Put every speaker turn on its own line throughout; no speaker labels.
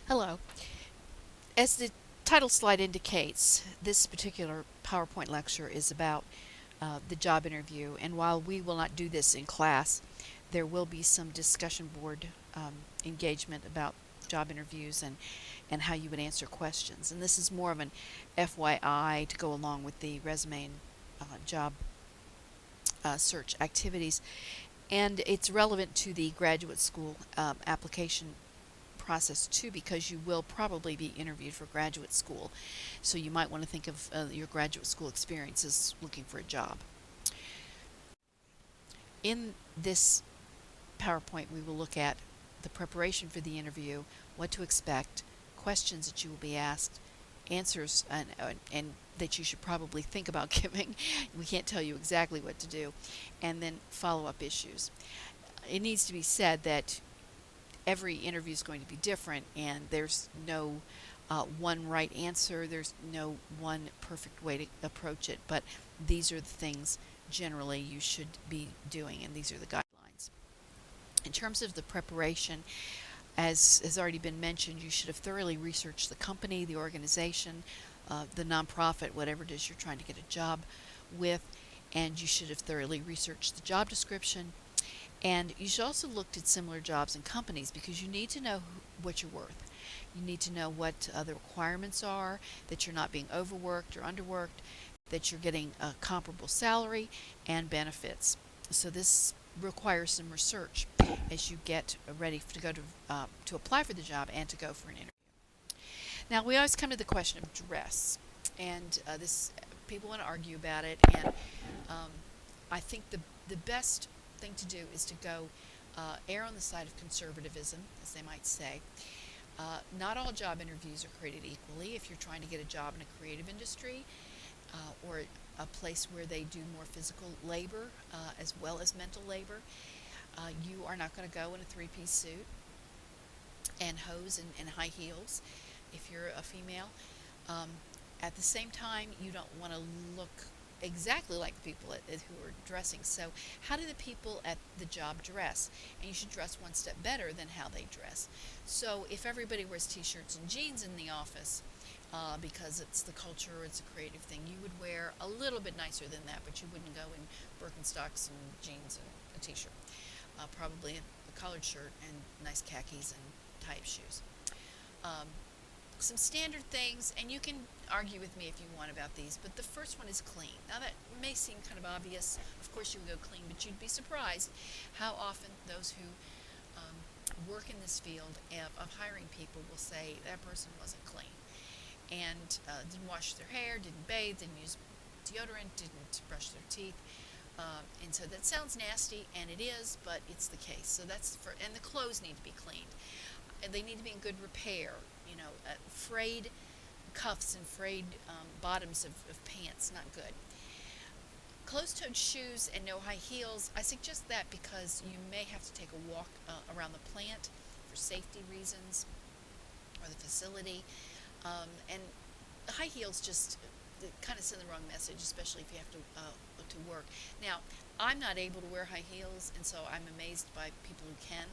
Hello. As the title slide indicates, this particular PowerPoint lecture is about the job interview. And while we will not do this in class, there will be some discussion board engagement about job interviews and how you would answer questions. And this is more of an FYI to go along with the resume and job search activities. And it's relevant to the graduate school application process too, because you will probably be interviewed for graduate school. So you might want to think of your graduate school experience as looking for a job. In this PowerPoint, we will look at the preparation for the interview, what to expect, questions that you will be asked, answers and that you should probably think about giving. We can't tell you exactly what to do, and then follow-up issues. It needs to be said that every interview is going to be different, and there's no one right answer. There's no one perfect way to approach it, but these are the things generally you should be doing, and these are the guidelines. In terms of the preparation, as has already been mentioned, you should have thoroughly researched the company, the organization, the nonprofit, whatever it is you're trying to get a job with, and you should have thoroughly researched the job description. And you should also look at similar jobs and companies, because you need to know what you're worth. You need to know what the requirements are, that you're not being overworked or underworked, that you're getting a comparable salary and benefits. So this requires some research as you get ready to go to apply for the job and to go for an interview. Now, we always come to the question of dress, and this people want to argue about it, and I think the best thing to do is to go err on the side of conservatism, as they might say. Not all job interviews are created equally. If you're trying to get a job in a creative industry or a place where they do more physical labor as well as mental labor, you are not going to go in a three-piece suit and hose and high heels if you're a female. At the same time, you don't want to look exactly like the people who are dressing. So how do the people at the job dress? And you should dress one step better than how they dress. So if everybody wears t-shirts and jeans in the office because it's the culture, it's a creative thing, you would wear a little bit nicer than that, but you wouldn't go in Birkenstocks and jeans and a t-shirt. Probably a collared shirt and nice khakis and type shoes. Some standard things, and you can argue with me if you want about these, but the first one is clean. Now that may seem kind of obvious. Of course you would go clean, but you'd be surprised how often those who work in this field of hiring people will say that person wasn't clean and didn't wash their hair, didn't bathe, didn't use deodorant, didn't brush their teeth. And so that sounds nasty, and it is, but it's the case. So and the clothes need to be cleaned. They need to be in good repair. Frayed cuffs and frayed bottoms of pants, not good. Closed-toed shoes and no high heels, I suggest that because you may have to take a walk around the plant for safety reasons or the facility. And high heels just kind of send the wrong message, especially if you have to work. Now, I'm not able to wear high heels, and so I'm amazed by people who can.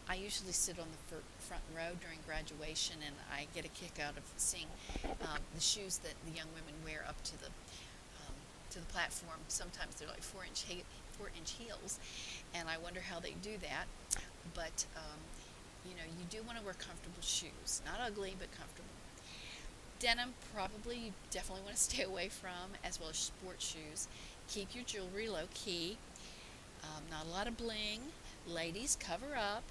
I usually sit on the front row during graduation, and I get a kick out of seeing the shoes that the young women wear up to the platform. Sometimes they're like 4-inch heels, and I wonder how they do that. But you do want to wear comfortable shoes, not ugly but comfortable. Denim, probably you definitely want to stay away from, as well as sports shoes. Keep your jewelry low key. Not a lot of bling. Ladies, cover up.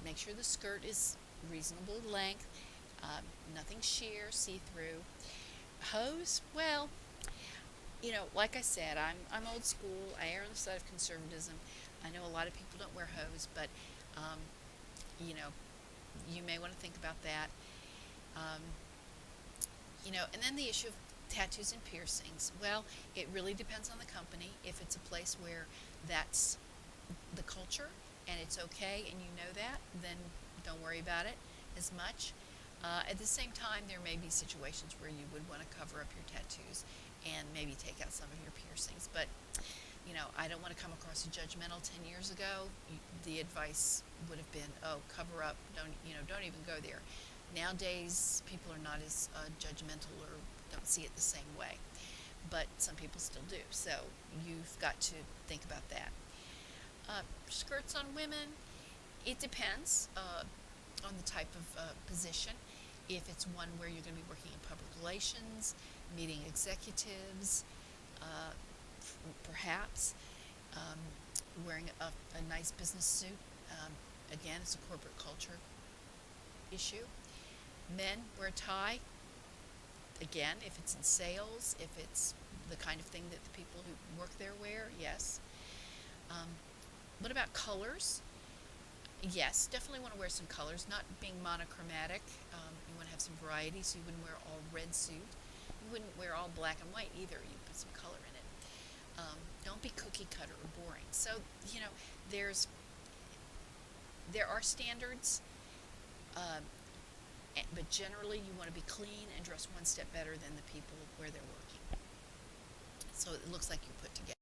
Make sure the skirt is reasonable length. Nothing sheer, see-through. Hose, well, like I said, I'm old school. I err on the side of conservatism. I know a lot of people don't wear hose, but you may want to think about that. And then the issue of tattoos and piercings. Well, it really depends on the company. If it's a place where that's the culture and it's okay and you know that, then don't worry about it as much. At the same time, there may be situations where you would want to cover up your tattoos and maybe take out some of your piercings. But I don't want to come across as judgmental. 10 years ago, the advice would have been, oh, cover up, don't even go there. Nowadays, people are not as judgmental or don't see it the same way, but some people still do. So you've got to think about that. Skirts on women, it depends on the type of position. If it's one where you're going to be working in public relations, meeting executives, perhaps wearing a nice business suit. Again, it's a corporate culture issue. Men wear a tie. Again, if it's in sales, if it's the kind of thing that the people who work there wear, yes. What about colors? Yes, definitely want to wear some colors, not being monochromatic. You want to have some variety, so you wouldn't wear all red suit. You wouldn't wear all black and white either. You put some color in it. Don't be cookie cutter or boring. So, there are standards, but generally you want to be clean and dress one step better than the people where they're working. So it looks like you're put together.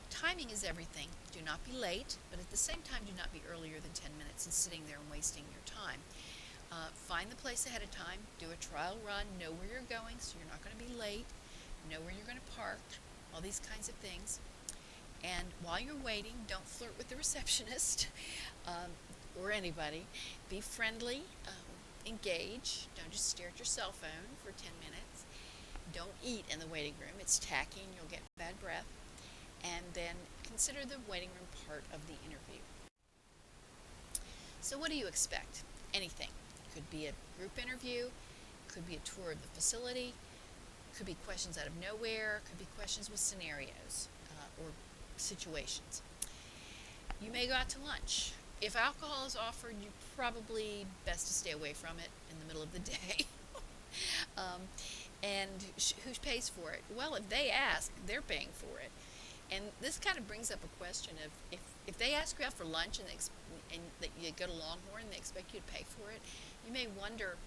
Timing is everything. Do not be late, but at the same time, do not be earlier than 10 minutes and sitting there and wasting your time. Find the place ahead of time. Do a trial run. Know where you're going so you're not going to be late. Know where you're going to park. All these kinds of things. And while you're waiting, don't flirt with the receptionist or anybody. Be friendly. Engage. Don't just stare at your cell phone for 10 minutes. Don't eat in the waiting room. It's tacky and you'll get bad breath. And then consider the waiting room part of the interview. So what do you expect? Anything. Could be a group interview, could be a tour of the facility, could be questions out of nowhere, could be questions with scenarios or situations. You may go out to lunch. If alcohol is offered, you probably best to stay away from it in the middle of the day. And who pays for it? Well, if they ask, they're paying for it. And this kind of brings up a question of if they ask you out for lunch and that you go to Longhorn and they expect you to pay for it, you may wonder,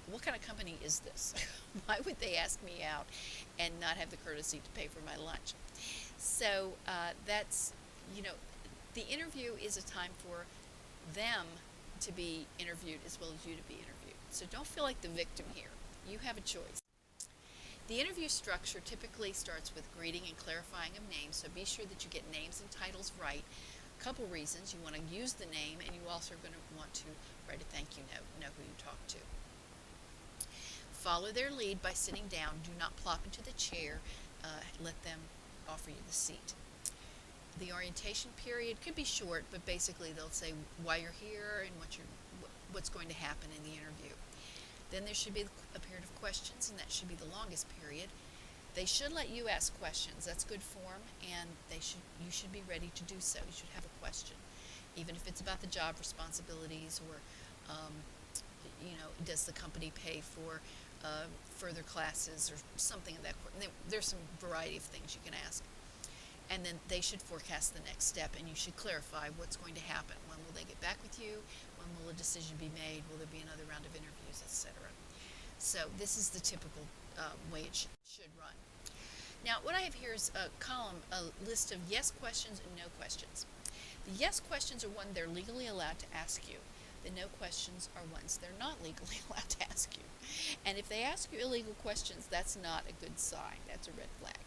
what kind of company is this? Why would they ask me out and not have the courtesy to pay for my lunch? So that's, the interview is a time for them to be interviewed as well as you to be interviewed. So don't feel like the victim here. You have a choice. The interview structure typically starts with greeting and clarifying of names, so be sure that you get names and titles right. A couple reasons. You want to use the name, and you also are going to want to write a thank you note, know who you talked to. Follow their lead by sitting down. Do not plop into the chair. Let them offer you the seat. The orientation period could be short, but basically they'll say why you're here and what's going to happen in the interview. Then there should be a period of questions, and that should be the longest period. They should let you ask questions. That's good form, and you should be ready to do so. You should have a question, even if it's about the job responsibilities or, does the company pay for further classes or something of that sort. There's some variety of things you can ask. And then they should forecast the next step, and you should clarify what's going to happen. When will they get back with you? When will a decision be made? Will there be another round of interviews, etc.? So this is the typical way it should run. Now, what I have here is a column, a list of yes questions and no questions. The yes questions are ones they're legally allowed to ask you. The no questions are ones they're not legally allowed to ask you. And if they ask you illegal questions, that's not a good sign. That's a red flag.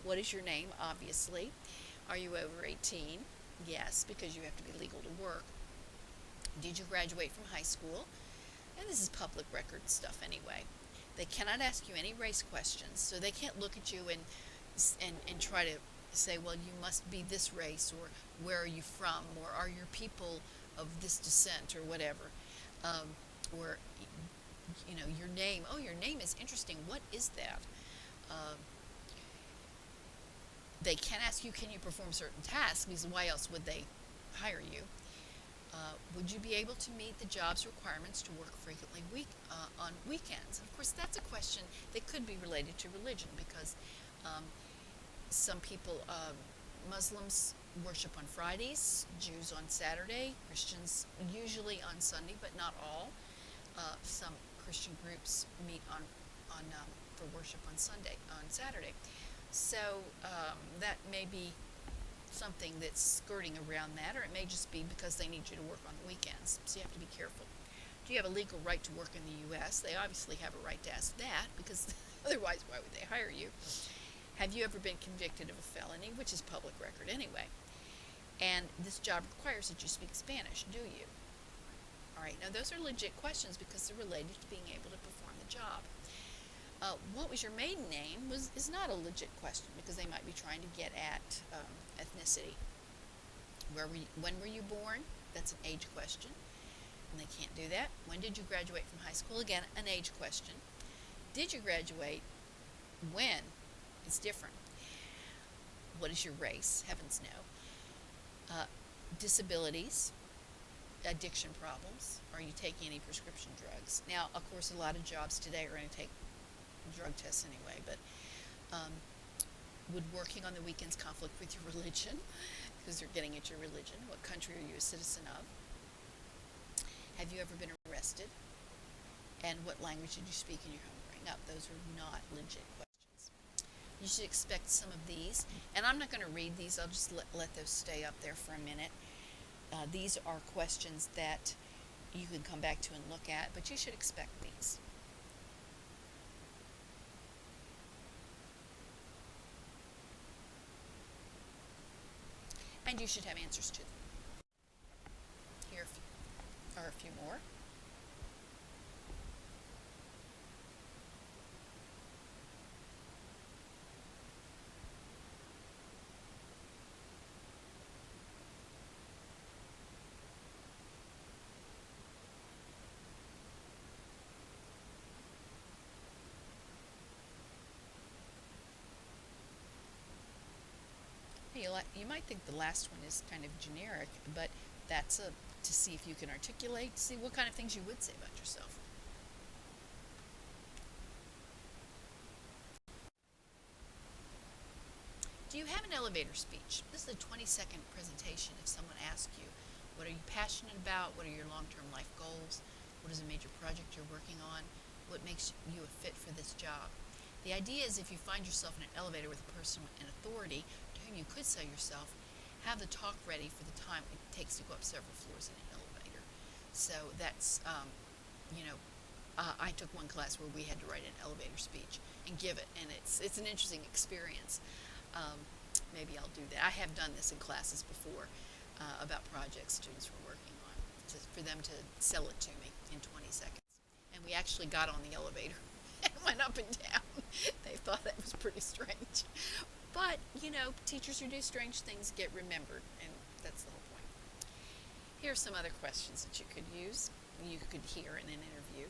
What is your name? Obviously. Are you over 18? Yes, because you have to be legal to work. Did you graduate from high school? And this is public record stuff anyway. They cannot ask you any race questions, so they can't look at you and try to say, well, you must be this race, or where are you from, or are your people of this descent, or whatever. Or, your name. Oh, your name is interesting. What is that? They can ask you, can you perform certain tasks? Because why else would they hire you? Would you be able to meet the job's requirements to work frequently on weekends? Of course, that's a question that could be related to religion, because some people, Muslims worship on Fridays, Jews on Saturday, Christians usually on Sunday, but not all. Some Christian groups meet for worship on Saturday. So that may be something that's skirting around that, or it may just be because they need you to work on the weekends. So you have to be careful. Do you have a legal right to work in the U.S.? They obviously have a right to ask that because otherwise, why would they hire you? Have you ever been convicted of a felony, which is public record anyway? And this job requires that you speak Spanish, do you? All right, now those are legit questions because they're related to being able to perform the job. What was your maiden name is not a legit question because they might be trying to get at ethnicity. When were you born? That's an age question, and they can't do that. When did you graduate from high school? Again, an age question. Did you graduate? When? It's different. What is your race? Heavens no. Disabilities, addiction problems. Are you taking any prescription drugs? Now, of course, a lot of jobs today are going to take drug tests anyway, but would working on the weekends conflict with your religion? Because they're getting at your religion. What country are you a citizen of? Have you ever been arrested? And what language did you speak in your home growing up? Those are not legit questions. You should expect some of these, and I'm not going to read these. I'll just let those stay up there for a minute. These are questions that you can come back to and look at, but you should expect these. And you should have answers to them. Here are a few more. You might think the last one is kind of generic, but that's to see if you can articulate, see what kind of things you would say about yourself. Do you have an elevator speech? This is a 20-second presentation. If someone asks you, what are you passionate about? What are your long-term life goals? What is a major project you're working on? What makes you a fit for this job? The idea is if you find yourself in an elevator with a person in authority to whom you could sell yourself, have the talk ready for the time it takes to go up several floors in an elevator. So that's, I took one class where we had to write an elevator speech and give it, and it's an interesting experience. Maybe I'll do that. I have done this in classes before about projects students were working on, for them to sell it to me in 20 seconds. And we actually got on the elevator and went up and down. They thought that was pretty strange. But, teachers who do strange things get remembered, and that's the whole point. Here are some other questions that you could use, you could hear in an interview.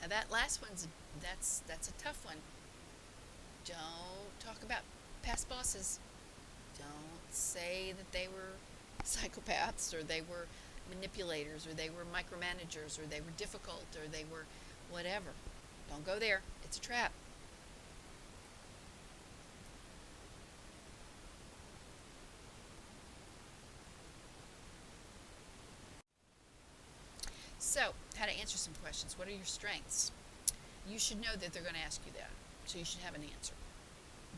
Now that last one's, that's a tough one. Don't talk about past bosses. Don't say that they were psychopaths, or they were manipulators, or they were micromanagers, or they were difficult, or they were whatever. Don't go there. It's a trap. So, how to answer some questions. What are your strengths? You should know that they're going to ask you that, so you should have an answer.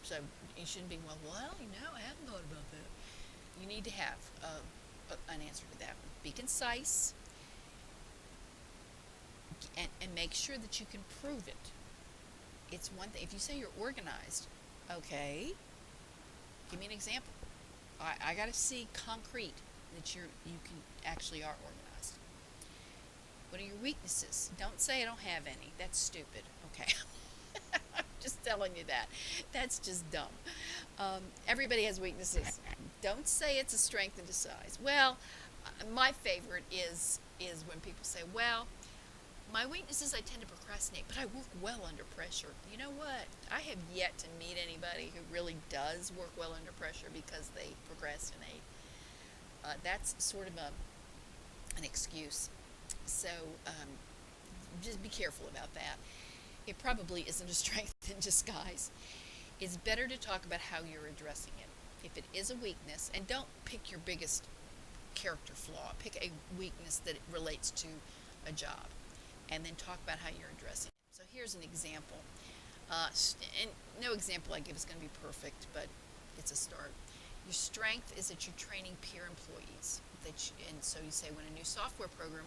So you shouldn't be, well, I hadn't thought about that. You need to have an answer to that. Be concise, and make sure that you can prove it. It's one thing. If you say you're organized, okay, give me an example. I got to see concrete that you can actually are organized. What are your weaknesses? Don't say I don't have any. That's stupid. Okay. Just telling you that. That's just dumb. Everybody has weaknesses. Don't say it's a strength and disguise. Well, my favorite is when people say, well, my weakness is I tend to procrastinate, but I work well under pressure. You know what? I have yet to meet anybody who really does work well under pressure because they procrastinate. That's sort of an excuse. So just be careful about that. It probably isn't a strength in disguise. It's better to talk about how you're addressing it. If it is a weakness, and don't pick your biggest character flaw. Pick a weakness that relates to a job, and then talk about how you're addressing it. So here's an example. And no example I give is going to be perfect, but it's a start. Your strength is that you're training peer employees. And so you say, when a new software program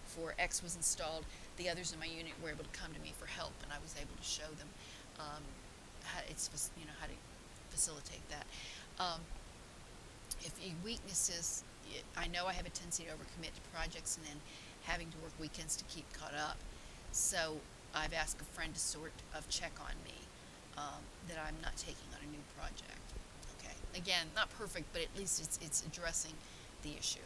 for X was installed, the others in my unit were able to come to me for help, and I was able to show them how how to facilitate that. If your weakness is, I know I have a tendency to overcommit to projects and then having to work weekends to keep caught up. So I've asked a friend to sort of check on me that I'm not taking on a new project. Okay, again, not perfect, but at least it's addressing the issue.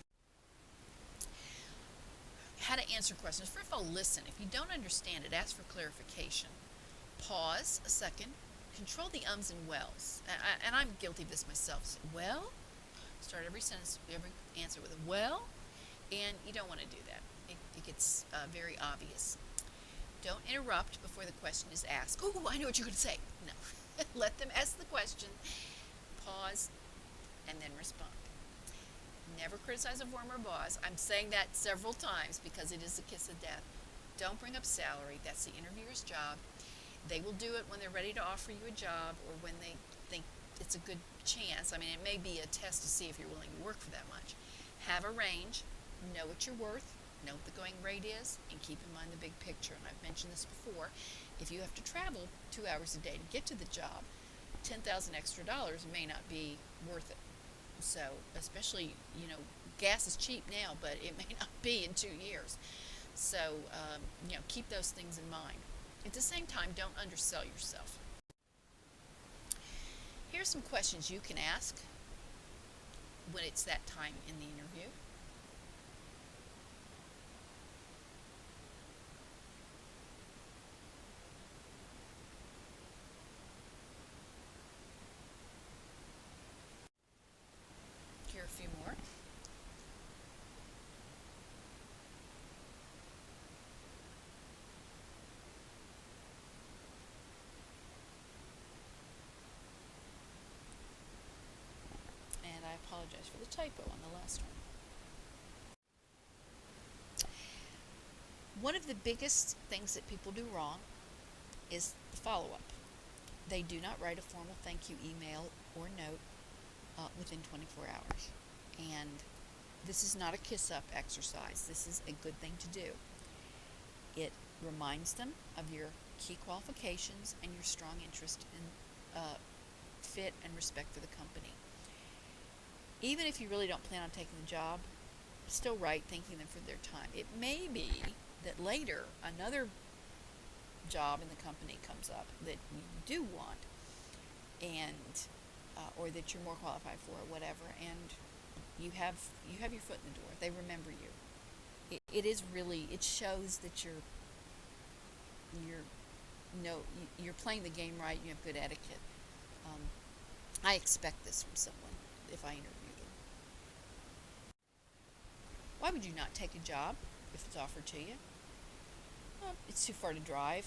How to answer questions. First of all, listen. If you don't understand it, ask for clarification. Pause a second. Control the ums and wells. And I'm guilty of this myself. So, well, start every sentence, every answer with a well, and you don't want to do that. It gets very obvious. Don't interrupt before the question is asked. Oh, I know what you're going to say. No. Let them ask the question, pause, and then respond. Never criticize a former boss. I'm saying that several times because it is a kiss of death. Don't bring up salary. That's the interviewer's job. They will do it when they're ready to offer you a job or when they think it's a good chance. I mean, it may be a test to see if you're willing to work for that much. Have a range. Know what you're worth. Know what the going rate is, and keep in mind the big picture. And I've mentioned this before. If you have to travel 2 hours a day to get to the job, $10,000 extra may not be worth it. So, especially, gas is cheap now, but it may not be in 2 years. So, keep those things in mind. At the same time, don't undersell yourself. Here's some questions you can ask when it's that time in the interview. Here are a few more. And I apologize for the typo on the last one. One of the biggest things that people do wrong is the follow-up. They do not write a formal thank you email or note within 24 hours. And this is not a kiss-up exercise. This is a good thing to do. It reminds them of your key qualifications and your strong interest in fit and respect for the company. Even if you really don't plan on taking the job, still write thanking them for their time. It may be that later another job in the company comes up that you do want, and or that you're more qualified for, or whatever, and you have your foot in the door. They remember you. It is really, it shows that you're playing the game right. You have good etiquette. I expect this from someone if I interview them. Why would you not take a job if it's offered to you? Well, it's too far to drive.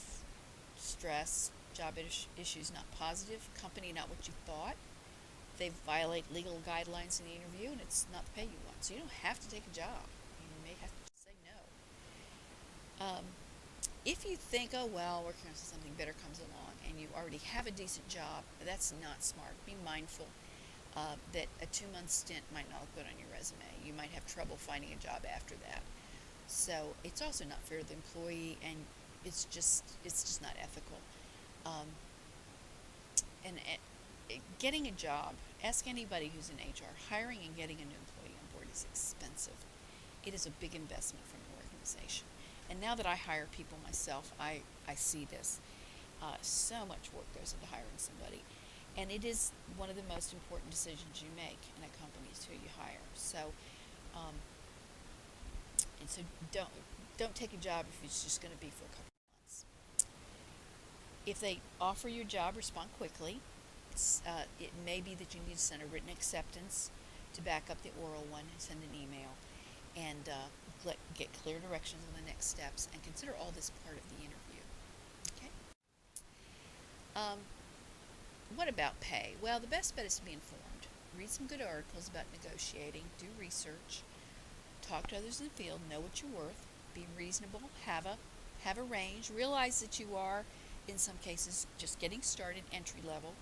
Stress, job issues not positive, company not what you thought. They violate legal guidelines in the interview, and it's not the pay you want. So you don't have to take a job. You may have to say no. If you think, oh well, working on something better comes along, and you already have a decent job, that's not smart. Be mindful that a 2-month stint might not look good on your resume. You might have trouble finding a job after that. So it's also not fair to the employee, and it's just not ethical. And getting a job, ask anybody who's in HR, hiring and getting a new employee on board is expensive. It is a big investment from an organization. And now that I hire people myself, I see this. So much work goes into hiring somebody. And it is one of the most important decisions you make in a company is who you hire. So, don't take a job if it's just going to be for a couple of months. If they offer you a job, respond quickly. It may be that you need to send a written acceptance to back up the oral one, and send an email, and get clear directions on the next steps, and consider all this part of the interview. Okay? What about pay? Well, the best bet is to be informed. Read some good articles about negotiating. Do research. talk to others in the field, know what you're worth, be reasonable, have a range, realize that you are, in some cases, just getting started, entry level.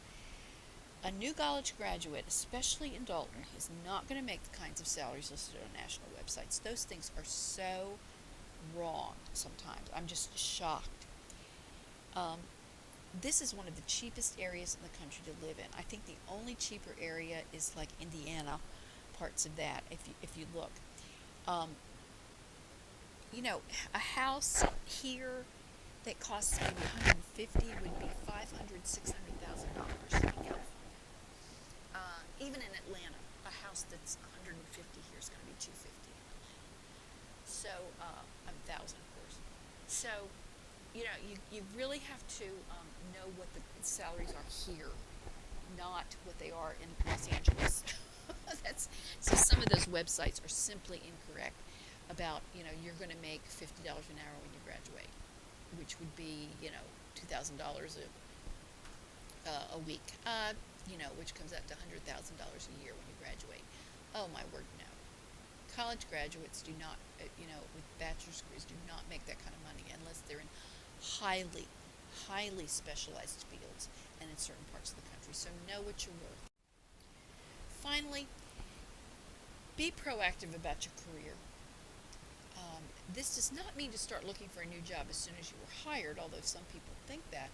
A new college graduate, especially in Dalton, is not going to make the kinds of salaries listed on national websites. Those things are so wrong sometimes. I'm just shocked. Um, this is one of the cheapest areas in the country to live in. I think the only cheaper area is like Indiana, parts of that, if you look. Um, a house here that costs maybe 150 would be 500, $600,000 in California. Even in Atlanta, a house that's 150 here is going to be 250 in Atlanta. So, 1,000 of course. So, you really have to know what the salaries are here, not what they are in Los Angeles. So some of those websites are simply incorrect about, you're going to make $50 an hour when you graduate, which would be, $2,000 a week, which comes out to $100,000 a year when you graduate. Oh my word, no. College graduates do not, with bachelor's degrees, do not make that kind of money unless they're in highly, highly specialized fields and in certain parts of the country. So know what you're worth. Finally, be proactive about your career. This does not mean to start looking for a new job as soon as you were hired, although some people think that.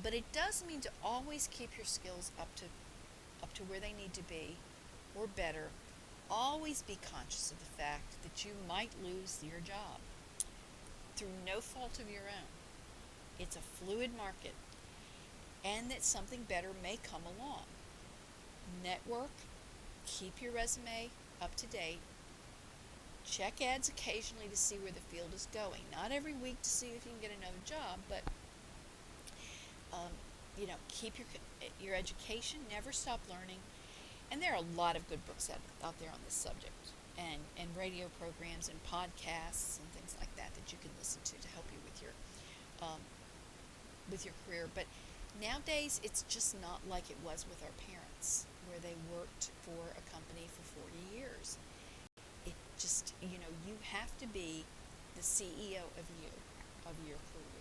But it does mean to always keep your skills up to where they need to be, or better. Always be conscious of the fact that you might lose your job through no fault of your own. It's a fluid market, and that something better may come along. Network, keep your resume up to date, check ads occasionally to see where the field is going. Not every week to see if you can get another job, but keep your education, never stop learning. And there are a lot of good books out there on this subject, and radio programs and podcasts and things like that you can listen to help you with your career. But nowadays, it's just not like it was with our parents, where they worked for a company for 40 years. It just, you have to be the CEO of your career.